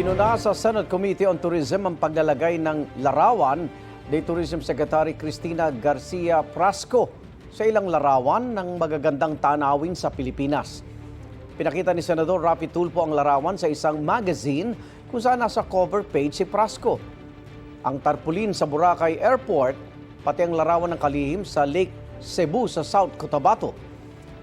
Pinuna sa Senate Committee on Tourism ang paglalagay ng larawan ni Tourism Secretary Cristina Garcia Prasco sa ilang larawan ng magagandang tanawin sa Pilipinas. Pinakita ni Senador Rapi Tulfo ang larawan sa isang magazine kung saan nasa cover page si Prasco. Ang tarpaulin sa Boracay Airport, pati ang larawan ng kalihim sa Lake Cebu sa South Cotabato.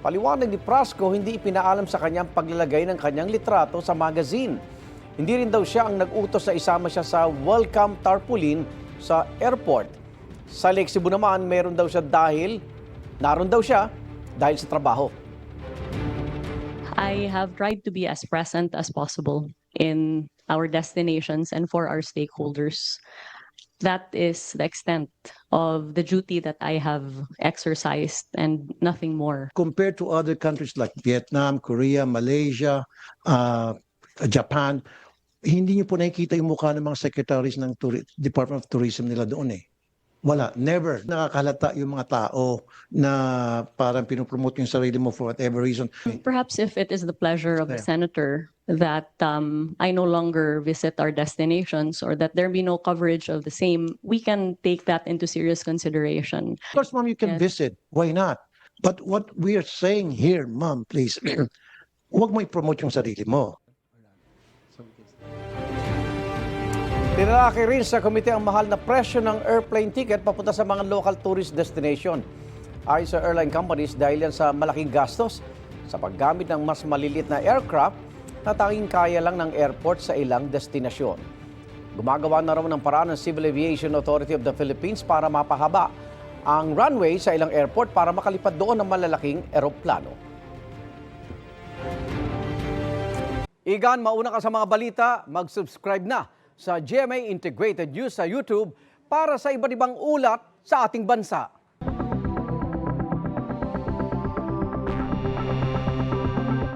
Paliwanag ni Prasco, hindi ipinaalam sa kanyang paglalagay ng kanyang litrato sa magazine. Hindi rin daw siya ang nag-utos na isama siya sa welcome tarpaulin sa airport. Sa Lake Cebu naman, meron daw siya naroon daw siya dahil sa trabaho. I have tried to be as present as possible in our destinations and for our stakeholders. That is the extent of the duty that I have exercised and nothing more. Compared to other countries like Vietnam, Korea, Malaysia, Japan, hindi niyo po nakikita yung mukha ng mga secretaries ng Department of Tourism nila doon eh. Wala, never. Nakakalata yung mga tao na parang pinopromote yung sarili mo for whatever reason. Perhaps if it is the pleasure of the senator that I no longer visit our destinations or that there be no coverage of the same, we can take that into serious consideration. Of course, ma'am, you can visit. Why not? But what we are saying here, ma'am, please, huwag mo i-promote yung sarili mo. Tinalaki rin sa komite ang mahal na presyo ng airplane ticket papunta sa mga local tourist destination. Ayon sa airline companies, dahil yan sa malaking gastos sa paggamit ng mas maliliit na aircraft na tanging kaya lang ng airport sa ilang destinasyon. Gumagawa na raw ng paraan ng Civil Aviation Authority of the Philippines para mapahaba ang runway sa ilang airport para makalipad doon ng malalaking eroplano. Igan, mauna ka sa mga balita, mag-subscribe na sa GMA Integrated News sa YouTube para sa iba't ibang ulat sa ating bansa.